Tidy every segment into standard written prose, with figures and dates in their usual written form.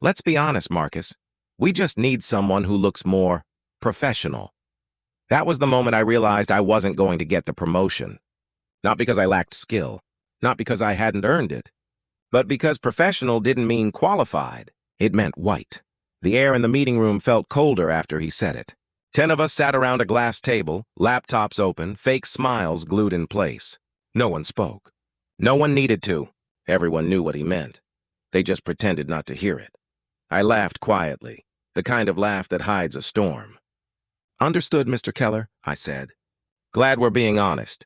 Let's be honest, Marcus. We just need someone who looks more professional. That was the moment I realized I wasn't going to get the promotion. Not because I lacked skill, not because I hadn't earned it, but because professional didn't mean qualified. It meant white. The air in the meeting room felt colder after he said it. 10 of us sat around a glass table, laptops open, fake smiles glued in place. No one spoke. No one needed to. Everyone knew what he meant. They just pretended not to hear it. I laughed quietly, the kind of laugh that hides a storm. "Understood, Mr. Keller," I said. "Glad we're being honest."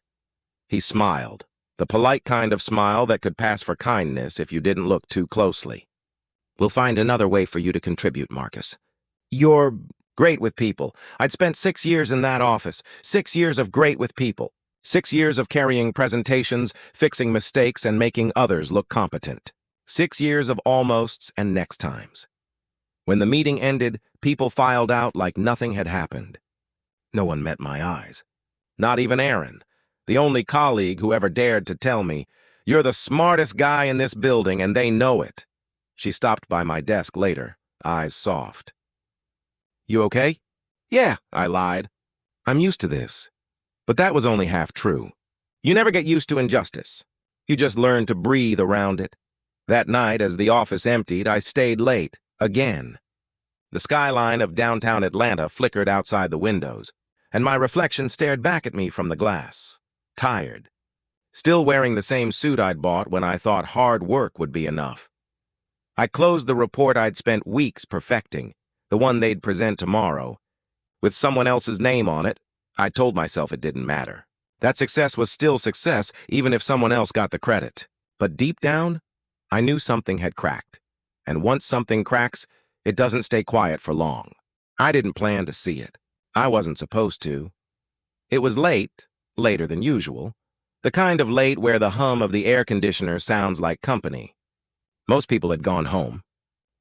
He smiled, the polite kind of smile that could pass for kindness if you didn't look too closely. "We'll find another way for you to contribute, Marcus. You're great with people. I'd spent 6 years in that office, 6 years of great with people, 6 years of carrying presentations, fixing mistakes, and making others look competent. 6 years of almosts and next times." When the meeting ended, people filed out like nothing had happened. No one met my eyes. Not even Aaron, the only colleague who ever dared to tell me, "You're the smartest guy in this building and they know it." She stopped by my desk later, eyes soft. "You okay?" "Yeah," I lied. "I'm used to this." But that was only half true. You never get used to injustice. You just learn to breathe around it. That night, as the office emptied, I stayed late, again. The skyline of downtown Atlanta flickered outside the windows, and my reflection stared back at me from the glass. Tired. Still wearing the same suit I'd bought when I thought hard work would be enough. I closed the report I'd spent weeks perfecting, the one they'd present tomorrow. With someone else's name on it, I told myself it didn't matter. That success was still success, even if someone else got the credit. But deep down, I knew something had cracked. And once something cracks, it doesn't stay quiet for long. I didn't plan to see it. I wasn't supposed to. It was late, later than usual. The kind of late where the hum of the air conditioner sounds like company. Most people had gone home.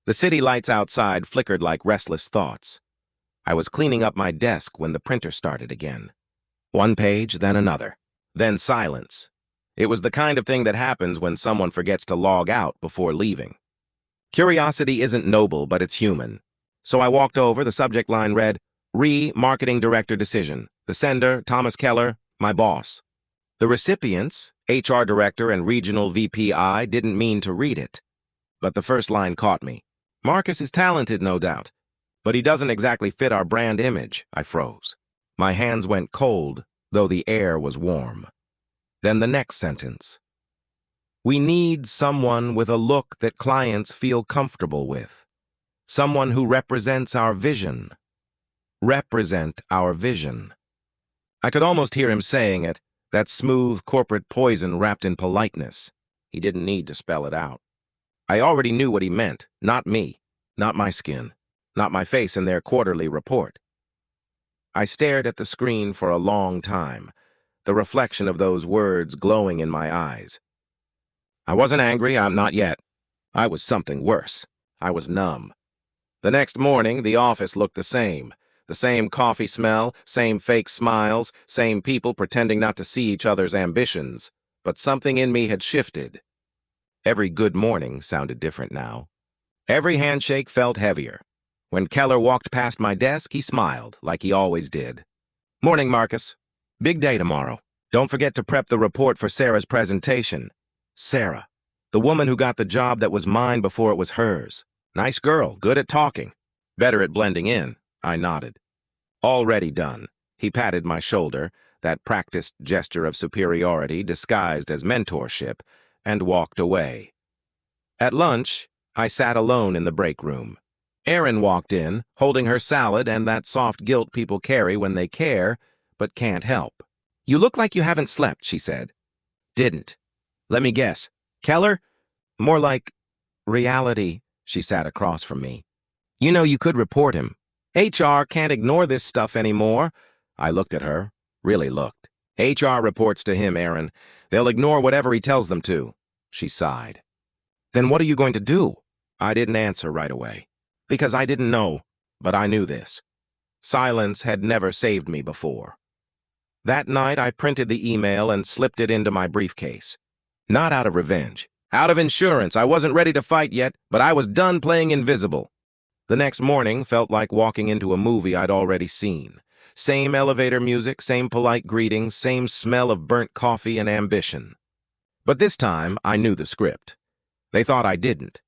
The city lights outside flickered like restless thoughts. I was cleaning up my desk when the printer started again. One page, then another. Then silence. It was the kind of thing that happens when someone forgets to log out before leaving. Curiosity isn't noble, but it's human. So I walked over, the subject line read, "Marketing Director Decision. The sender, Thomas Keller, my boss." The recipients, HR Director and Regional VPI, didn't mean to read it. But the first line caught me. "Marcus is talented, no doubt. But he doesn't exactly fit our brand image." I froze. My hands went cold, though the air was warm. Then the next sentence. "We need someone with a look that clients feel comfortable with. Someone who represents our vision. Represent our vision." I could almost hear him saying it, that smooth corporate poison wrapped in politeness. He didn't need to spell it out. I already knew what he meant, not me, not my skin, not my face in their quarterly report. I stared at the screen for a long time, the reflection of those words glowing in my eyes. I wasn't angry, I'm not yet. I was something worse. I was numb. The next morning, the office looked the same coffee smell, same fake smiles, same people pretending not to see each other's ambitions. But something in me had shifted. Every good morning sounded different now. Every handshake felt heavier. When Keller walked past my desk, he smiled, like he always did. "Morning, Marcus. Big day tomorrow. Don't forget to prep the report for Sarah's presentation." Sarah, the woman who got the job that was mine before it was hers. Nice girl, good at talking. Better at blending in. I nodded. "Already done." He patted my shoulder, that practiced gesture of superiority disguised as mentorship, and walked away. At lunch, I sat alone in the break room. Erin walked in, holding her salad and that soft guilt people carry when they care, but can't help. "You look like you haven't slept," she said. "Didn't. Let me guess. Keller? More like reality." She sat across from me. "You know you could report him. HR can't ignore this stuff anymore." I looked at her, really looked. "HR reports to him, Erin. They'll ignore whatever he tells them to." She sighed. "Then what are you going to do?" I didn't answer right away. Because I didn't know, but I knew this. Silence had never saved me before. That night, I printed the email and slipped it into my briefcase. Not out of revenge, Out of insurance, I wasn't ready to fight yet, but I was done playing invisible. The next morning felt like walking into a movie I'd already seen. Same elevator music, same polite greetings, same smell of burnt coffee and ambition. But this time, I knew the script. They thought I didn't.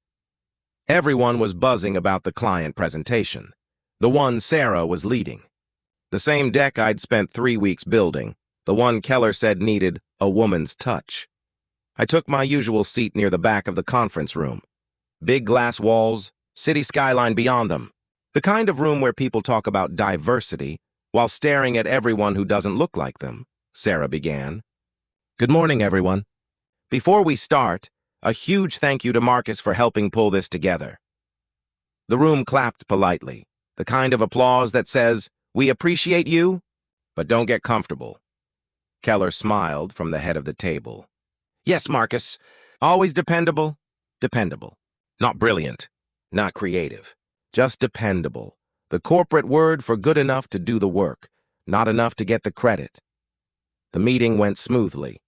Everyone was buzzing about the client presentation. The one Sarah was leading. The same deck I'd spent 3 weeks building. The one Keller said needed a woman's touch. I took my usual seat near the back of the conference room. Big glass walls, city skyline beyond them. The kind of room where people talk about diversity while staring at everyone who doesn't look like them, Sarah began. Good morning, everyone. Before we start, a huge thank you to Marcus for helping pull this together. The room clapped politely, the kind of applause that says, we appreciate you, but don't get comfortable. Keller smiled from the head of the table. Yes, Marcus, always dependable. Dependable. Not brilliant, not creative, just dependable. The corporate word for good enough to do the work, not enough to get the credit. The meeting went smoothly.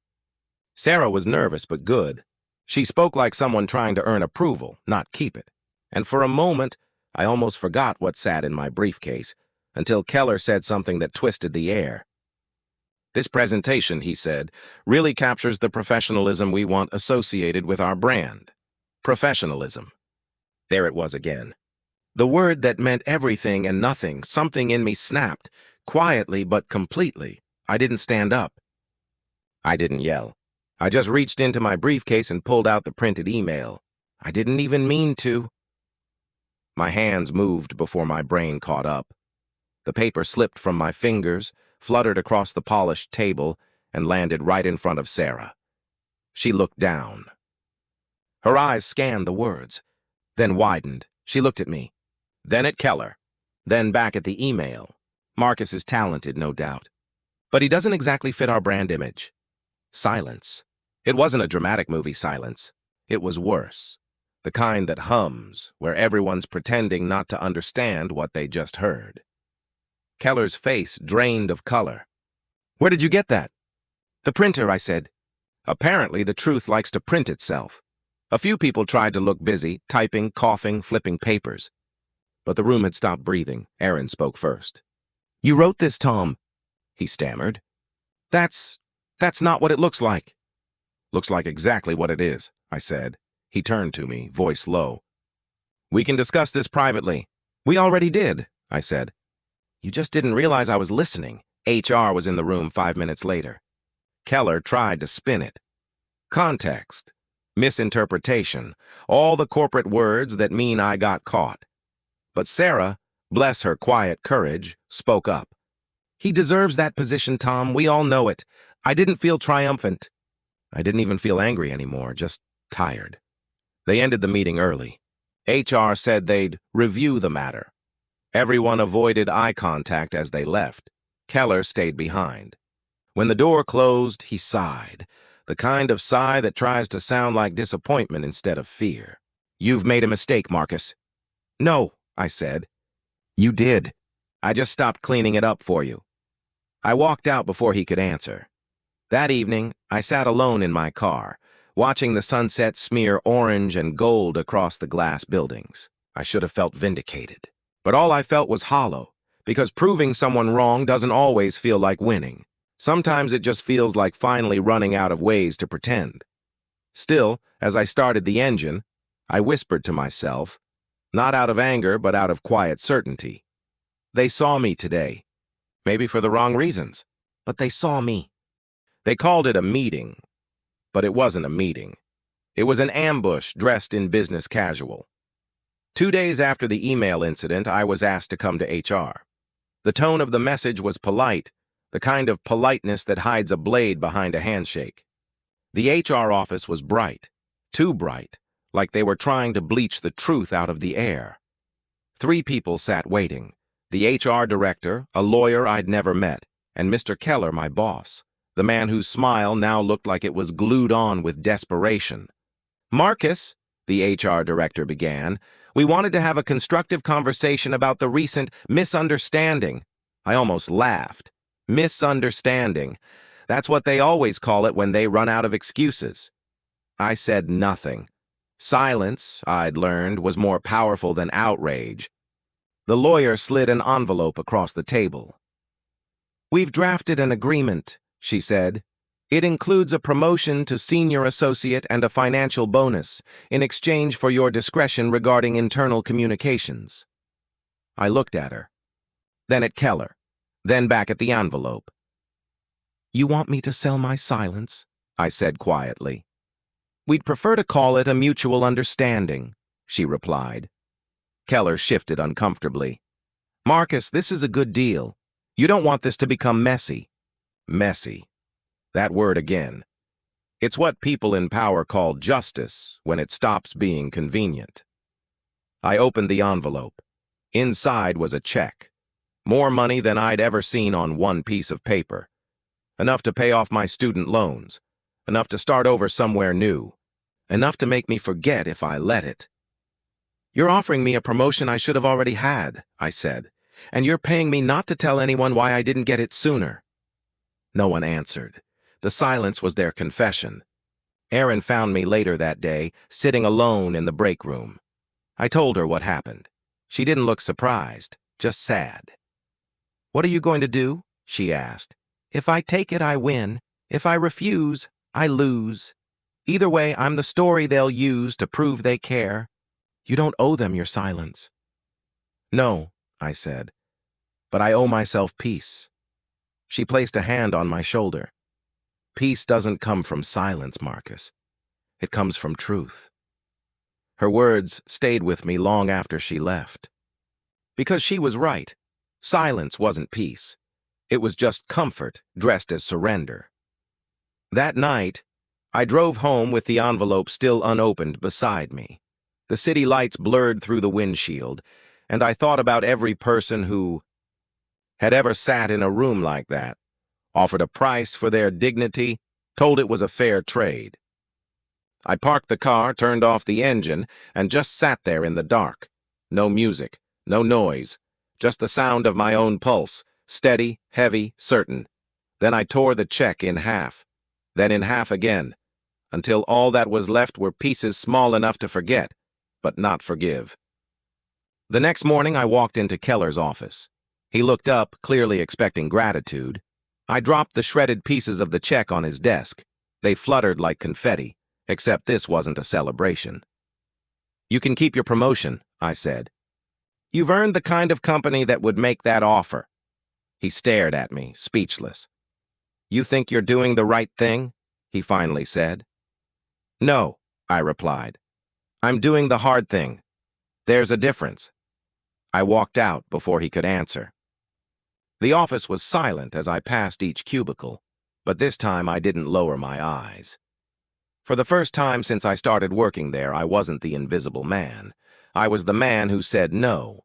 Sarah was nervous but good. She spoke like someone trying to earn approval, not keep it. And for a moment, I almost forgot what sat in my briefcase, until Keller said something that twisted the air. This presentation, he said, really captures the professionalism we want associated with our brand. Professionalism. There it was again. The word that meant everything and nothing. Something in me snapped, quietly but completely. I didn't stand up. I didn't yell. I just reached into my briefcase and pulled out the printed email. I didn't even mean to. My hands moved before my brain caught up. The paper slipped from my fingers, fluttered across the polished table, and landed right in front of Sarah. She looked down. Her eyes scanned the words, then widened. She looked at me, then at Keller, then back at the email. Marcus is talented, no doubt, but he doesn't exactly fit our brand image. Silence. It wasn't a dramatic movie silence. It was worse. The kind that hums, where everyone's pretending not to understand what they just heard. Keller's face drained of color. Where did you get that? The printer, I said. Apparently, the truth likes to print itself. A few people tried to look busy, typing, coughing, flipping papers. But the room had stopped breathing. Aaron spoke first. You wrote this, Tom, he stammered. That's not what it looks like. Looks like exactly what it is, I said. He turned to me, voice low. We can discuss this privately. We already did, I said. You just didn't realize I was listening. HR was in the room 5 minutes later. Keller tried to spin it. Context. Misinterpretation. All the corporate words that mean I got caught. But Sarah, bless her quiet courage, spoke up. He deserves that position, Tom. We all know it. I didn't feel triumphant. I didn't even feel angry anymore, just tired. They ended the meeting early. HR said they'd review the matter. Everyone avoided eye contact as they left. Keller stayed behind. When the door closed, he sighed, the kind of sigh that tries to sound like disappointment instead of fear. You've made a mistake, Marcus. No, I said. You did. I just stopped cleaning it up for you. I walked out before he could answer. That evening, I sat alone in my car, watching the sunset smear orange and gold across the glass buildings. I should have felt vindicated. But all I felt was hollow, because proving someone wrong doesn't always feel like winning. Sometimes it just feels like finally running out of ways to pretend. Still, as I started the engine, I whispered to myself, not out of anger, but out of quiet certainty. They saw me today. Maybe for the wrong reasons, but they saw me. They called it a meeting, but it wasn't a meeting. It was an ambush dressed in business casual. 2 days after the email incident, I was asked to come to HR. The tone of the message was polite, the kind of politeness that hides a blade behind a handshake. The HR office was bright, too bright, like they were trying to bleach the truth out of the air. 3 people sat waiting, the HR director, a lawyer I'd never met, and Mr. Keller, my boss, the man whose smile now looked like it was glued on with desperation. Marcus, the HR director began, we wanted to have a constructive conversation about the recent misunderstanding. I almost laughed. Misunderstanding. That's what they always call it when they run out of excuses. I said nothing. Silence, I'd learned, was more powerful than outrage. The lawyer slid an envelope across the table. "We've drafted an agreement," she said. "It includes a promotion to senior associate and a financial bonus in exchange for your discretion regarding internal communications." I looked at her, then at Keller, then back at the envelope. "You want me to sell my silence?" I said quietly. "We'd prefer to call it a mutual understanding," she replied. Keller shifted uncomfortably. "Marcus, this is a good deal. You don't want this to become messy." Messy. That word again. It's what people in power call justice when it stops being convenient. I opened the envelope. Inside was a check. More money than I'd ever seen on one piece of paper. Enough to pay off my student loans. Enough to start over somewhere new. Enough to make me forget if I let it. "You're offering me a promotion I should have already had," I said, "and you're paying me not to tell anyone why I didn't get it sooner." No one answered. The silence was their confession. Erin found me later that day, sitting alone in the break room. I told her what happened. She didn't look surprised, just sad. "What are you going to do?" she asked. "If I take it, I win. If I refuse, I lose. Either way, I'm the story they'll use to prove they care. You don't owe them your silence." "No," I said, "but I owe myself peace." She placed a hand on my shoulder. "Peace doesn't come from silence, Marcus. It comes from truth." Her words stayed with me long after she left. Because she was right. Silence wasn't peace. It was just comfort dressed as surrender. That night, I drove home with the envelope still unopened beside me. The city lights blurred through the windshield, and I thought about every person who had ever sat in a room like that, offered a price for their dignity, told it was a fair trade. I parked the car, turned off the engine, and just sat there in the dark. No music, no noise, just the sound of my own pulse, steady, heavy, certain. Then I tore the check in half, then in half again, until all that was left were pieces small enough to forget, but not forgive. The next morning I walked into Keller's office. He looked up, clearly expecting gratitude. I dropped the shredded pieces of the check on his desk. They fluttered like confetti, except this wasn't a celebration. "You can keep your promotion," I said. "You've earned the kind of company that would make that offer." He stared at me, speechless. "You think you're doing the right thing?" he finally said. "No," I replied. "I'm doing the hard thing. There's a difference." I walked out before he could answer. The office was silent as I passed each cubicle, but this time I didn't lower my eyes. For the first time since I started working there, I wasn't the invisible man. I was the man who said no.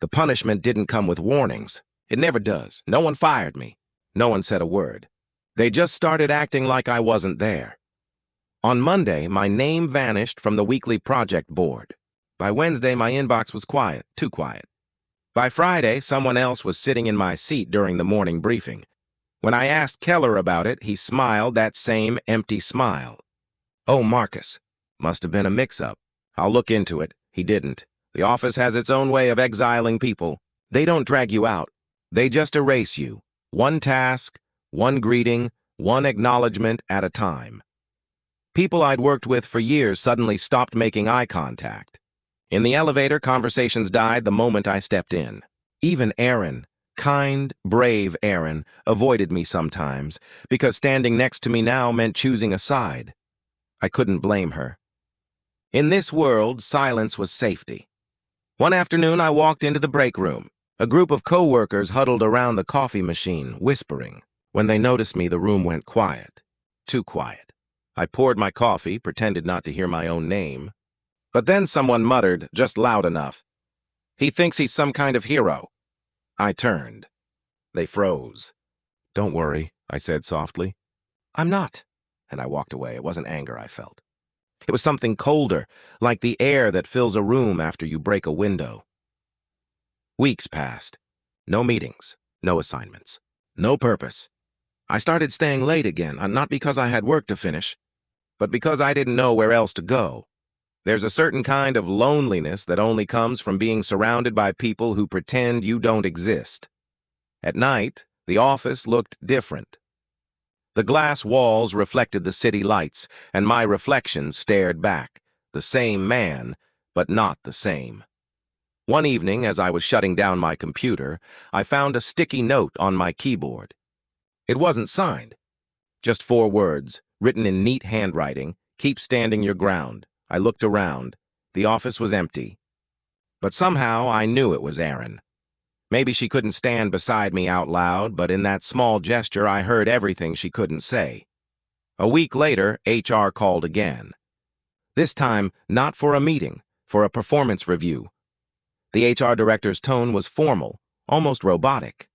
The punishment didn't come with warnings. It never does. No one fired me. No one said a word. They just started acting like I wasn't there. On Monday, my name vanished from the weekly project board. By Wednesday, my inbox was quiet, too quiet. By Friday, someone else was sitting in my seat during the morning briefing. When I asked Keller about it, he smiled that same empty smile. "Oh, Marcus. Must have been a mix-up. I'll look into it." He didn't. The office has its own way of exiling people. They don't drag you out. They just erase you. One task, one greeting, one acknowledgement at a time. People I'd worked with for years suddenly stopped making eye contact. In the elevator, conversations died the moment I stepped in. Even Erin, kind, brave Erin, avoided me sometimes, because standing next to me now meant choosing a side. I couldn't blame her. In this world, silence was safety. One afternoon, I walked into the break room. A group of co-workers huddled around the coffee machine, whispering. When they noticed me, the room went quiet. Too quiet. I poured my coffee, pretended not to hear my own name. But then someone muttered, just loud enough, "He thinks he's some kind of hero." I turned. They froze. "Don't worry," I said softly. "I'm not." And I walked away. It wasn't anger I felt. It was something colder, like the air that fills a room after you break a window. Weeks passed. No meetings, no assignments, no purpose. I started staying late again, not because I had work to finish, but because I didn't know where else to go. There's a certain kind of loneliness that only comes from being surrounded by people who pretend you don't exist. At night, the office looked different. The glass walls reflected the city lights, and my reflection stared back, the same man, but not the same. One evening, as I was shutting down my computer, I found a sticky note on my keyboard. It wasn't signed. Just 4 words, written in neat handwriting, "Keep standing your ground." I looked around. The office was empty. But somehow I knew it was Erin. Maybe she couldn't stand beside me out loud, but in that small gesture I heard everything she couldn't say. A week later, HR called again. This time, not for a meeting, for a performance review. The HR director's tone was formal, almost robotic.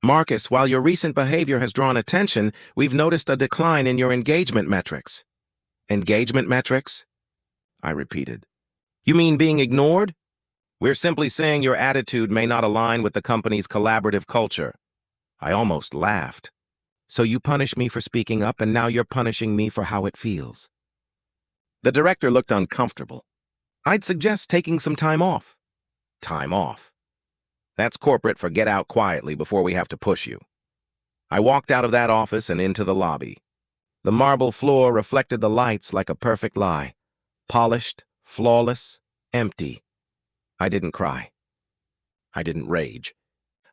"Marcus, while your recent behavior has drawn attention, we've noticed a decline in your engagement metrics." "Engagement metrics?" I repeated. "You mean being ignored?" "We're simply saying your attitude may not align with the company's collaborative culture." I almost laughed. "So you punish me for speaking up, and now you're punishing me for how it feels." The director looked uncomfortable. "I'd suggest taking some time off." Time off. That's corporate for get out quietly before we have to push you. I walked out of that office and into the lobby. The marble floor reflected the lights like a perfect lie. Polished, flawless, empty. I didn't cry. I didn't rage.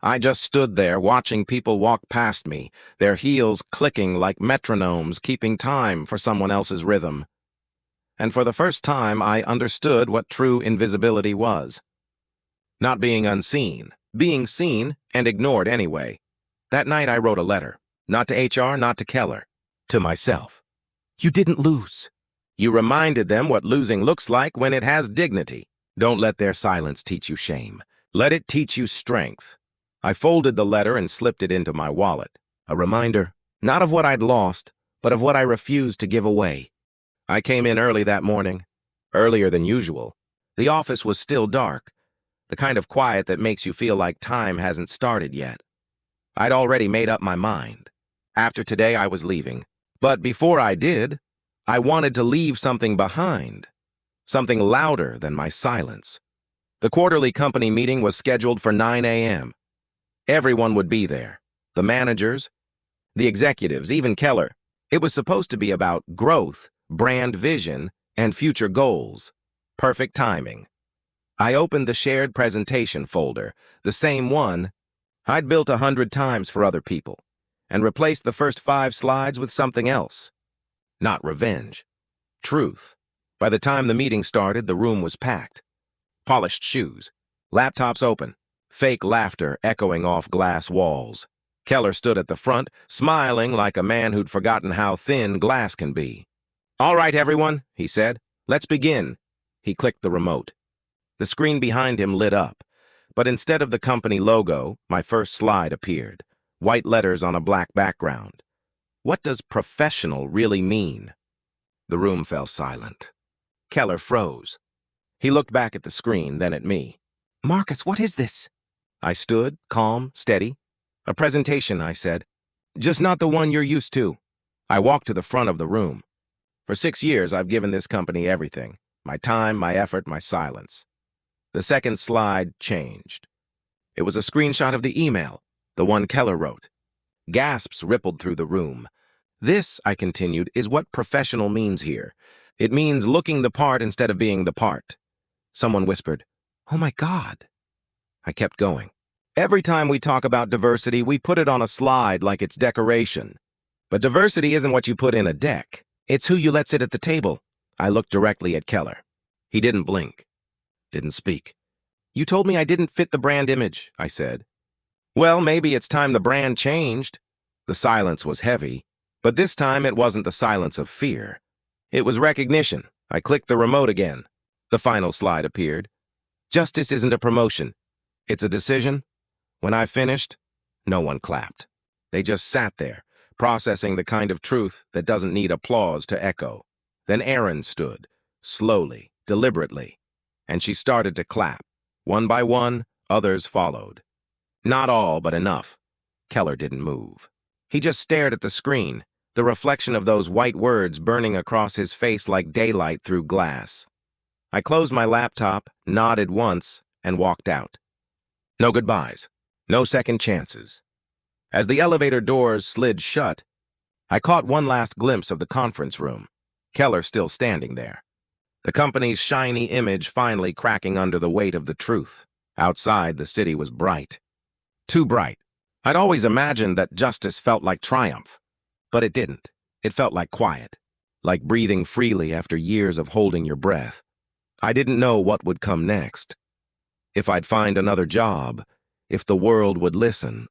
I just stood there watching people walk past me, their heels clicking like metronomes, keeping time for someone else's rhythm. And for the first time, I understood what true invisibility was. Not being unseen, being seen and ignored anyway. That night I wrote a letter, not to HR, not to Keller, to myself. You didn't lose. You reminded them what losing looks like when it has dignity. Don't let their silence teach you shame. Let it teach you strength. I folded the letter and slipped it into my wallet. A reminder, not of what I'd lost, but of what I refused to give away. I came in early that morning, earlier than usual. The office was still dark, the kind of quiet that makes you feel like time hasn't started yet. I'd already made up my mind. After today, I was leaving. But before I did, I wanted to leave something behind, something louder than my silence. The quarterly company meeting was scheduled for 9 a.m. Everyone would be there. The managers, the executives, even Keller. It was supposed to be about growth, brand vision, and future goals. Perfect timing. I opened the shared presentation folder, the same one I'd built 100 times for other people, and replaced the first 5 slides with something else. Not revenge. Truth. By the time the meeting started, the room was packed. Polished shoes. Laptops open. Fake laughter echoing off glass walls. Keller stood at the front, smiling like a man who'd forgotten how thin glass can be. "All right, everyone," he said. "Let's begin." He clicked the remote. The screen behind him lit up, but instead of the company logo, my first slide appeared. White letters on a black background. What does professional really mean? The room fell silent. Keller froze. He looked back at the screen, then at me. "Marcus, what is this?" I stood, calm, steady. "A presentation," I said. "Just not the one you're used to." I walked to the front of the room. For 6 years, I've given this company everything. My time, my effort, my silence. The second slide changed. It was a screenshot of the email, the one Keller wrote. Gasps rippled through the room. "This," I continued, "is what professional means here. It means looking the part instead of being the part." Someone whispered, "Oh my God." I kept going. "Every time we talk about diversity, we put it on a slide like it's decoration. But diversity isn't what you put in a deck. It's who you let sit at the table." I looked directly at Keller. He didn't blink. Didn't speak. "You told me I didn't fit the brand image," I said. "Well, maybe it's time the brand changed." The silence was heavy, but this time it wasn't the silence of fear. It was recognition. I clicked the remote again. The final slide appeared. "Justice isn't a promotion. It's a decision." When I finished, no one clapped. They just sat there, processing the kind of truth that doesn't need applause to echo. Then Erin stood, slowly, deliberately, and she started to clap. One by one, others followed. Not all, but enough. Keller didn't move. He just stared at the screen, the reflection of those white words burning across his face like daylight through glass. I closed my laptop, nodded once, and walked out. No goodbyes. No second chances. As the elevator doors slid shut, I caught one last glimpse of the conference room, Keller still standing there. The company's shiny image finally cracking under the weight of the truth. Outside, the city was bright. Too bright. I'd always imagined that justice felt like triumph, but it didn't. It felt like quiet, like breathing freely after years of holding your breath. I didn't know what would come next. If I'd find another job, if the world would listen,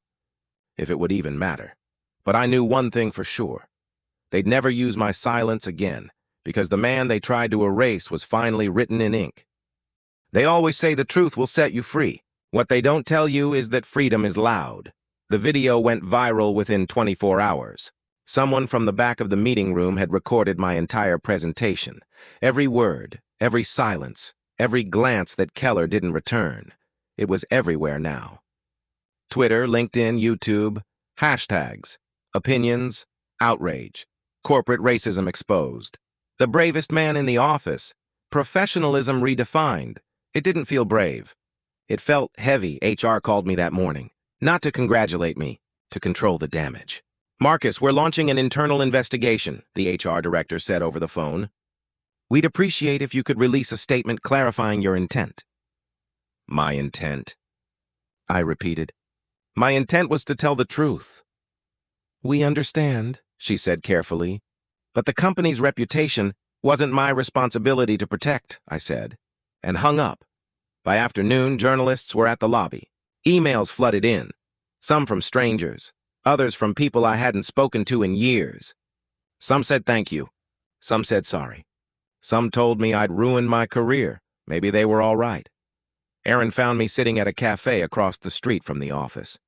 if it would even matter. But I knew one thing for sure. They'd never use my silence again, because the man they tried to erase was finally written in ink. They always say the truth will set you free. What they don't tell you is that freedom is loud. The video went viral within 24 hours. Someone from the back of the meeting room had recorded my entire presentation. Every word, every silence, every glance that Keller didn't return. It was everywhere now. Twitter, LinkedIn, YouTube, hashtags, opinions, outrage, corporate racism exposed. The bravest man in the office, professionalism redefined. It didn't feel brave. It felt heavy. HR called me that morning, not to congratulate me, to control the damage. "Marcus, we're launching an internal investigation," the HR director said over the phone. "We'd appreciate if you could release a statement clarifying your intent." My intent? I repeated. My intent was to tell the truth. "We understand," she said carefully. "But the company's reputation wasn't my responsibility to protect," I said, and hung up. By afternoon, journalists were at the lobby. Emails flooded in, some from strangers, others from people I hadn't spoken to in years. Some said thank you. Some said sorry. Some told me I'd ruined my career. Maybe they were all right. Erin found me sitting at a cafe across the street from the office.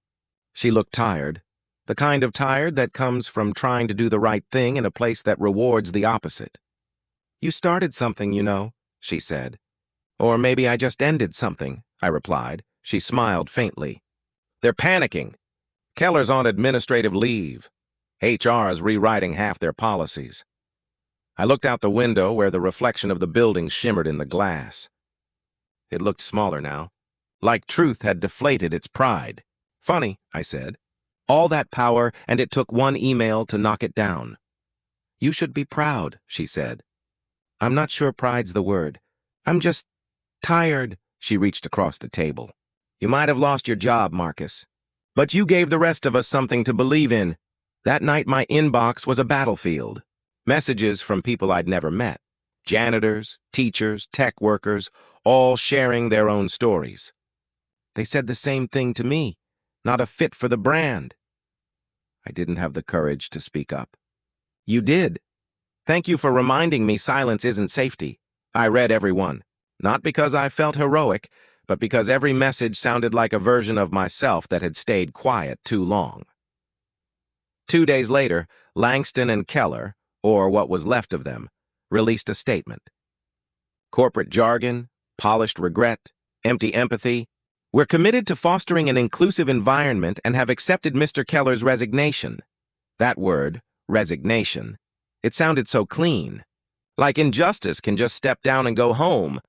She looked tired, the kind of tired that comes from trying to do the right thing in a place that rewards the opposite. "You started something, you know," she said. "Or maybe I just ended something," I replied. She smiled faintly. "They're panicking. Keller's on administrative leave. HR's rewriting half their policies." I looked out the window where the reflection of the building shimmered in the glass. It looked smaller now, like truth had deflated its pride. "Funny," I said. "All that power, and it took one email to knock it down." "You should be proud," she said. "I'm not sure pride's the word. I'm just tired." She reached across the table. "You might have lost your job, Marcus. But you gave the rest of us something to believe in. That night my inbox was a battlefield. Messages from people I'd never met. Janitors, teachers, tech workers, all sharing their own stories. They said the same thing to me. Not a fit for the brand." I didn't have the courage to speak up. "You did. Thank you for reminding me silence isn't safety." I read every one, not because I felt heroic, but because every message sounded like a version of myself that had stayed quiet too long. 2 days later, Langston and Keller, or what was left of them, released a statement. Corporate jargon, polished regret, empty empathy. "We're committed to fostering an inclusive environment and have accepted Mr. Keller's resignation." That word, resignation, it sounded so clean. Like injustice can just step down and go home.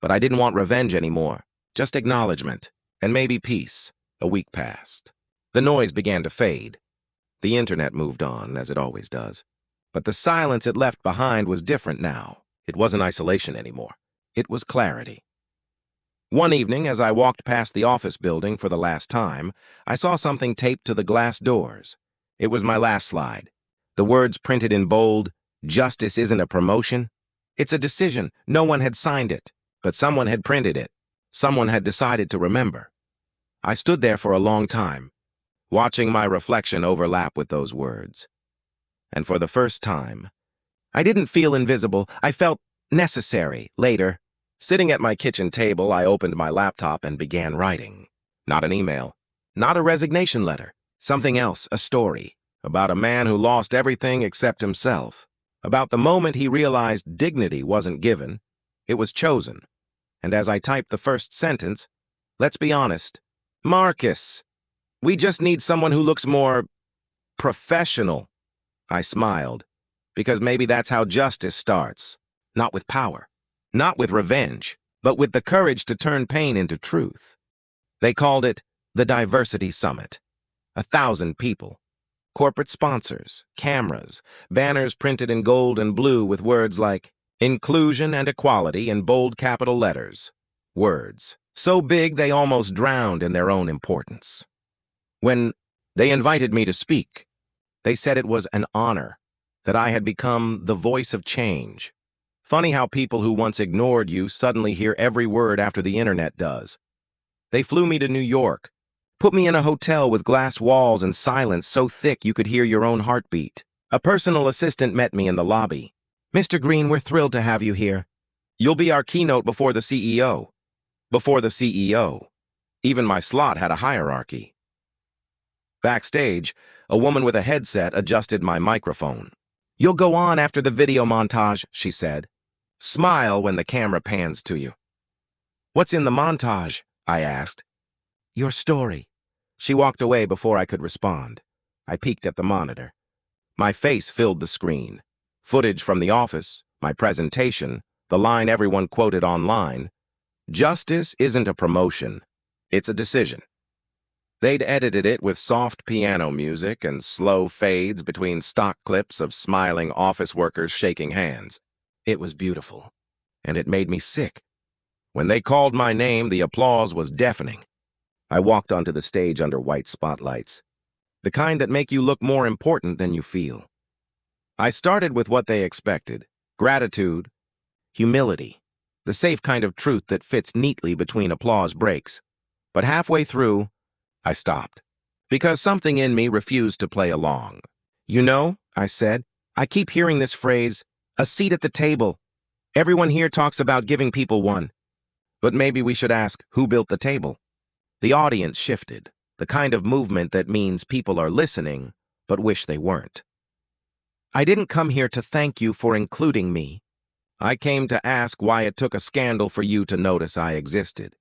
But I didn't want revenge anymore, just acknowledgement, and maybe peace. A week passed. The noise began to fade. The internet moved on, as it always does. But the silence it left behind was different now. It wasn't isolation anymore. It was clarity. One evening, as I walked past the office building for the last time, I saw something taped to the glass doors. It was my last slide. The words printed in bold, "Justice isn't a promotion. It's a decision." No one had signed it, but someone had printed it. Someone had decided to remember. I stood there for a long time, watching my reflection overlap with those words. And for the first time, I didn't feel invisible. I felt necessary. Later, sitting at my kitchen table, I opened my laptop and began writing. Not an email, not a resignation letter, something else, a story, about a man who lost everything except himself, about the moment he realized dignity wasn't given, it was chosen. And as I typed the first sentence, "Let's be honest, Marcus, we just need someone who looks more professional," I smiled, because maybe that's how justice starts. Not with power, not with revenge, but with the courage to turn pain into truth. They called it the Diversity Summit. 1,000 people. Corporate sponsors, cameras, banners printed in gold and blue with words like inclusion and equality in bold capital letters. Words so big they almost drowned in their own importance. When they invited me to speak, they said it was an honor, that I had become the voice of change. Funny how people who once ignored you suddenly hear every word after the internet does. They flew me to New York, put me in a hotel with glass walls and silence so thick you could hear your own heartbeat. A personal assistant met me in the lobby. "Mr. Green, we're thrilled to have you here. You'll be our keynote before the CEO. Before the CEO. Even my slot had a hierarchy. Backstage, a woman with a headset adjusted my microphone. "You'll go on after the video montage," she said. "Smile when the camera pans to you." "What's in the montage?" I asked. "Your story." She walked away before I could respond. I peeked at the monitor. My face filled the screen. Footage from the office, my presentation, the line everyone quoted online. Justice isn't a promotion. It's a decision. They'd edited it with soft piano music and slow fades between stock clips of smiling office workers shaking hands. It was beautiful, and it made me sick. When they called my name, the applause was deafening. I walked onto the stage under white spotlights, the kind that make you look more important than you feel. I started with what they expected: gratitude, humility, the safe kind of truth that fits neatly between applause breaks. But halfway through, I stopped, because something in me refused to play along. "You know," I said, "I keep hearing this phrase, a seat at the table. Everyone here talks about giving people one. But maybe we should ask, who built the table?" The audience shifted, the kind of movement that means people are listening, but wish they weren't. "I didn't come here to thank you for including me. I came to ask why it took a scandal for you to notice I existed."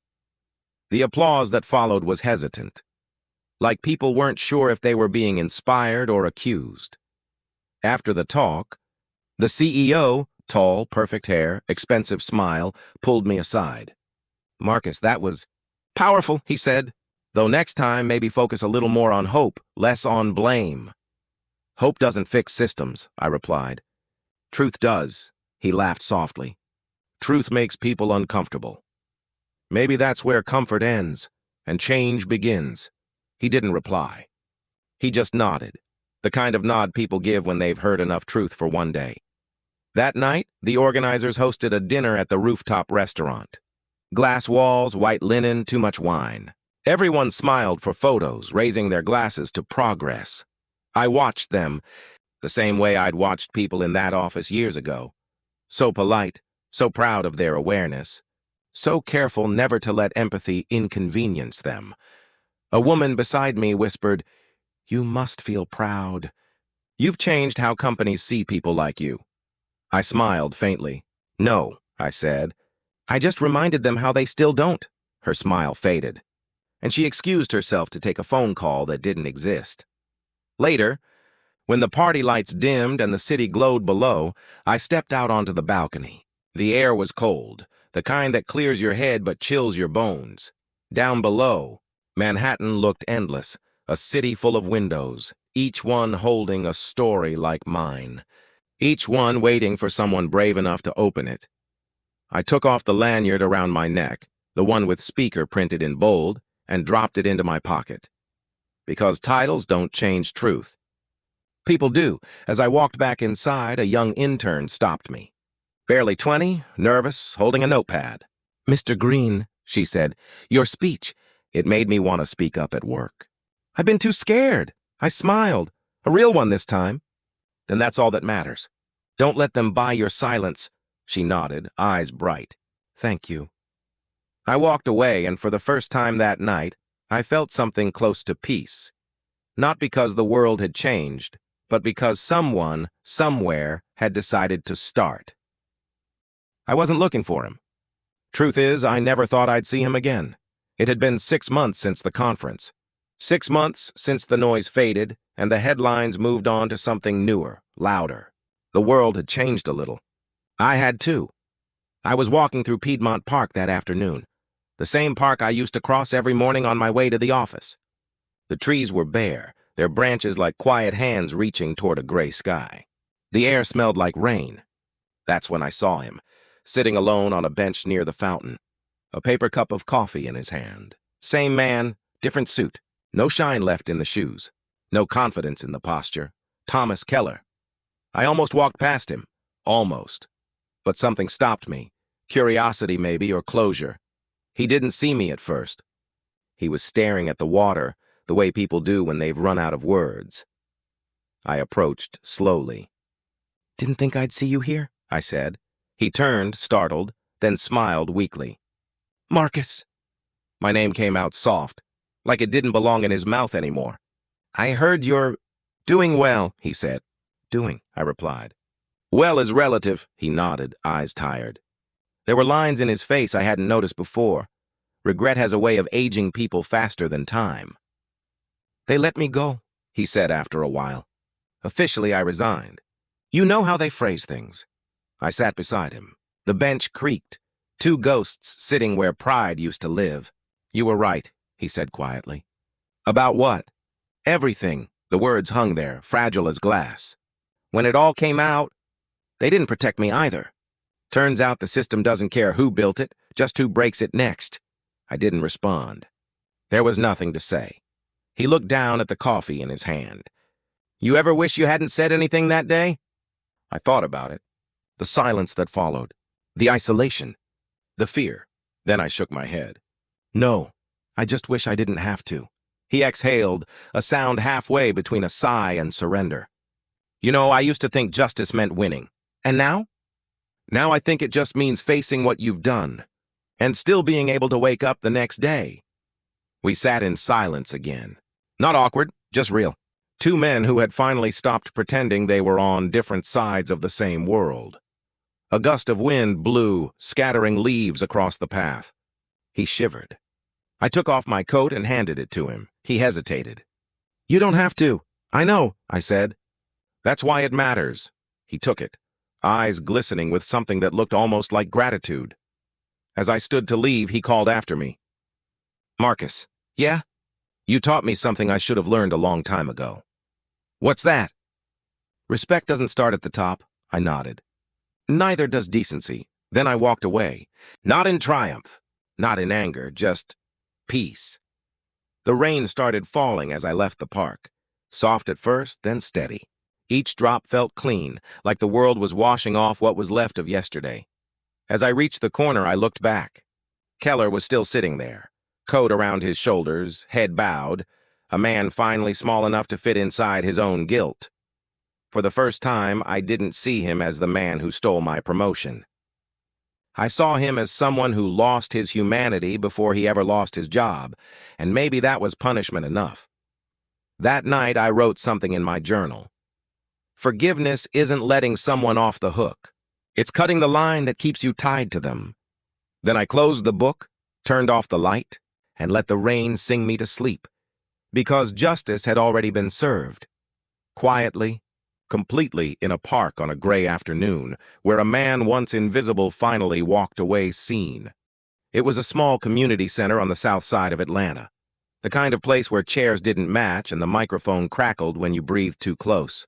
The applause that followed was hesitant, like people weren't sure if they were being inspired or accused. After the talk, the CEO, tall, perfect hair, expensive smile, pulled me aside. "Marcus, that was powerful," he said, "though next time maybe focus a little more on hope, less on blame." "Hope doesn't fix systems," I replied. "Truth does," he laughed softly. "Truth makes people uncomfortable. Maybe that's where comfort ends and change begins." He didn't reply. He just nodded, the kind of nod people give when they've heard enough truth for one day. That night, the organizers hosted a dinner at the rooftop restaurant. Glass walls, white linen, too much wine. Everyone smiled for photos, raising their glasses to progress. I watched them, the same way I'd watched people in that office years ago. So polite, so proud of their awareness, so careful never to let empathy inconvenience them. A woman beside me whispered, "You must feel proud. You've changed how companies see people like you." I smiled faintly. "No," I said. "I just reminded them how they still don't." Her smile faded, and she excused herself to take a phone call that didn't exist. Later, when the party lights dimmed and the city glowed below, I stepped out onto the balcony. The air was cold, the kind that clears your head but chills your bones. Down below, Manhattan looked endless, a city full of windows, each one holding a story like mine, each one waiting for someone brave enough to open it. I took off the lanyard around my neck, the one with speaker printed in bold, and dropped it into my pocket. Because titles don't change truth. People do. As I walked back inside, a young intern stopped me. Barely 20, nervous, holding a notepad. "Mr. Green," she said, "your speech." It made me want to speak up at work. "I've been too scared." I smiled. "A real one this time." "Then that's all that matters. Don't let them buy your silence." She nodded, eyes bright. "Thank you." I walked away, and for the first time that night, I felt something close to peace. Not because the world had changed, but because someone, somewhere, had decided to start. I wasn't looking for him. Truth is, I never thought I'd see him again. It had been 6 months since the conference. 6 months since the noise faded, and the headlines moved on to something newer, louder. The world had changed a little. I had too. I was walking through Piedmont Park that afternoon, the same park I used to cross every morning on my way to the office. The trees were bare, their branches like quiet hands reaching toward a gray sky. The air smelled like rain. That's when I saw him, sitting alone on a bench near the fountain, a paper cup of coffee in his hand. Same man, different suit. No shine left in the shoes. No confidence in the posture. Thomas Keller. I almost walked past him. Almost. But something stopped me. Curiosity, maybe, or closure. He didn't see me at first. He was staring at the water, the way people do when they've run out of words. I approached slowly. "Didn't think I'd see you here," I said. He turned, startled, then smiled weakly. "Marcus." My name came out soft, like it didn't belong in his mouth anymore. "I heard you're doing well," he said. "Doing," I replied. "Well is relative," he nodded, eyes tired. There were lines in his face I hadn't noticed before. Regret has a way of aging people faster than time. "They let me go," he said after a while. Officially, I resigned. You know how they phrase things. I sat beside him. The bench creaked. 2 ghosts sitting where pride used to live. "You were right," he said quietly. "About what?" "Everything." The words hung there, fragile as glass. "When it all came out, they didn't protect me either. Turns out the system doesn't care who built it, just who breaks it next." I didn't respond. There was nothing to say. He looked down at the coffee in his hand. "You ever wish you hadn't said anything that day?" I thought about it. The silence that followed. The isolation. The fear. Then I shook my head. "No, I just wish I didn't have to." He exhaled, a sound halfway between a sigh and surrender. "You know, I used to think justice meant winning. And now? Now I think it just means facing what you've done, and still being able to wake up the next day." We sat in silence again. Not awkward, just real. 2 men who had finally stopped pretending they were on different sides of the same world. A gust of wind blew, scattering leaves across the path. He shivered. I took off my coat and handed it to him. He hesitated. "You don't have to. I know," I said. "That's why it matters." He took it, eyes glistening with something that looked almost like gratitude. As I stood to leave, he called after me. "Marcus." "Yeah?" "You taught me something I should have learned a long time ago." "What's that?" "Respect doesn't start at the top," I nodded. "Neither does decency." Then I walked away. Not in triumph, not in anger, just peace. The rain started falling as I left the park. Soft at first, then steady. Each drop felt clean, like the world was washing off what was left of yesterday. As I reached the corner, I looked back. Keller was still sitting there, coat around his shoulders, head bowed, a man finally small enough to fit inside his own guilt. For the first time, I didn't see him as the man who stole my promotion. I saw him as someone who lost his humanity before he ever lost his job, and maybe that was punishment enough. That night, I wrote something in my journal. Forgiveness isn't letting someone off the hook. It's cutting the line that keeps you tied to them. Then I closed the book, turned off the light, and let the rain sing me to sleep, because justice had already been served. Quietly, completely in a park on a gray afternoon, where a man once invisible finally walked away seen. It was a small community center on the south side of Atlanta, the kind of place where chairs didn't match and the microphone crackled when you breathed too close.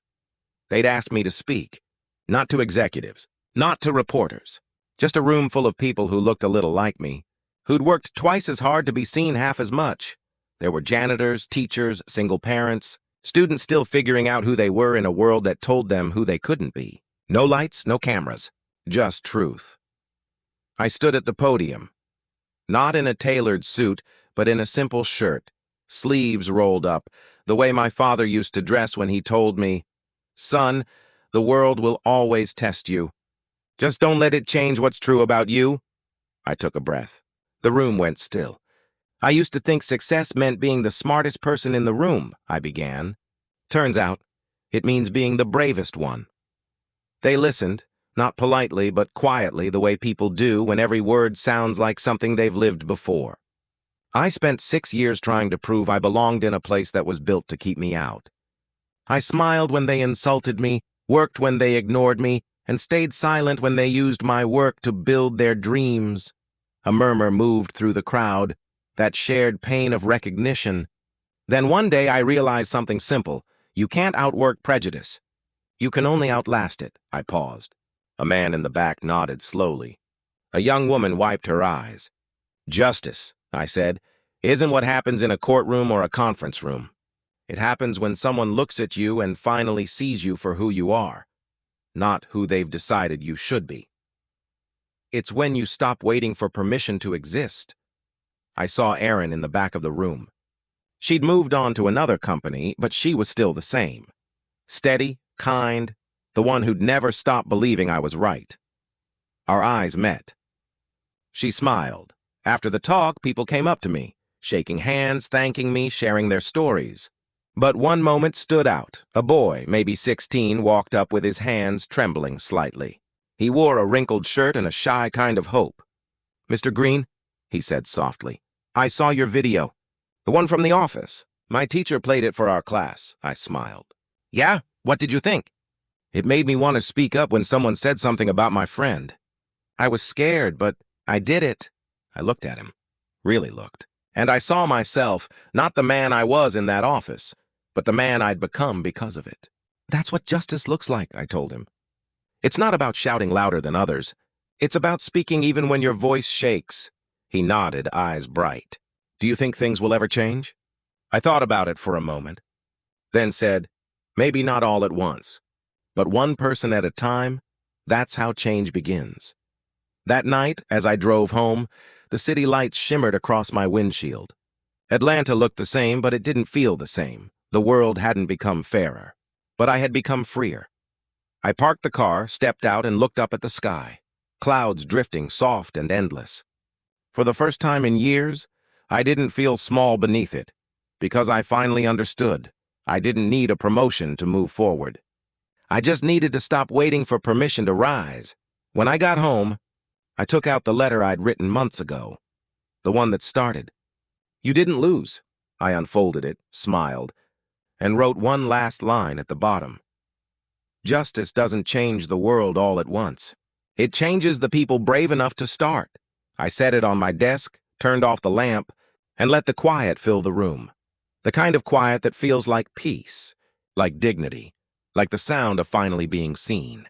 They'd asked me to speak, not to executives, not to reporters, just a room full of people who looked a little like me, who'd worked twice as hard to be seen half as much. There were janitors, teachers, single parents, students still figuring out who they were in a world that told them who they couldn't be. No lights, no cameras, just truth. I stood at the podium, not in a tailored suit, but in a simple shirt, sleeves rolled up, the way my father used to dress when he told me, "Son, the world will always test you. Just don't let it change what's true about you." I took a breath. The room went still. "I used to think success meant being the smartest person in the room," I began. "Turns out, it means being the bravest one." They listened, not politely but quietly, the way people do when every word sounds like something they've lived before. I spent 6 years trying to prove I belonged in a place that was built to keep me out. I smiled when they insulted me, worked when they ignored me, and stayed silent when they used my work to build their dreams. A murmur moved through the crowd, that shared pain of recognition. Then one day I realized something simple. You can't outwork prejudice. You can only outlast it. I paused. A man in the back nodded slowly. A young woman wiped her eyes. Justice, I said, isn't what happens in a courtroom or a conference room. It happens when someone looks at you and finally sees you for who you are, not who they've decided you should be. It's when you stop waiting for permission to exist. I saw Erin in the back of the room. She'd moved on to another company, but she was still the same. Steady, kind, the one who'd never stopped believing I was right. Our eyes met. She smiled. After the talk, people came up to me, shaking hands, thanking me, sharing their stories. But one moment stood out. A boy, maybe 16, walked up with his hands trembling slightly. He wore a wrinkled shirt and a shy kind of hope. "Mr. Green," he said softly, "I saw your video. The one from the office. My teacher played it for our class." I smiled. "Yeah? What did you think?" "It made me want to speak up when someone said something about my friend. I was scared, but I did it." I looked at him. Really looked. And I saw myself, not the man I was in that office, but the man I'd become because of it. "That's what justice looks like," I told him. "It's not about shouting louder than others. It's about speaking even when your voice shakes." He nodded, eyes bright. "Do you think things will ever change?" I thought about it for a moment, then said, "Maybe not all at once, but one person at a time. That's how change begins." That night, as I drove home, the city lights shimmered across my windshield. Atlanta looked the same, but it didn't feel the same. The world hadn't become fairer, but I had become freer. I parked the car, stepped out, and looked up at the sky. Clouds drifting, soft and endless. For the first time in years, I didn't feel small beneath it, because I finally understood. I didn't need a promotion to move forward. I just needed to stop waiting for permission to rise. When I got home, I took out the letter I'd written months ago, the one that started. "You didn't lose." I unfolded it, smiled, and wrote one last line at the bottom. "Justice doesn't change the world all at once. It changes the people brave enough to start." I set it on my desk, turned off the lamp, and let the quiet fill the room. The kind of quiet that feels like peace, like dignity, like the sound of finally being seen.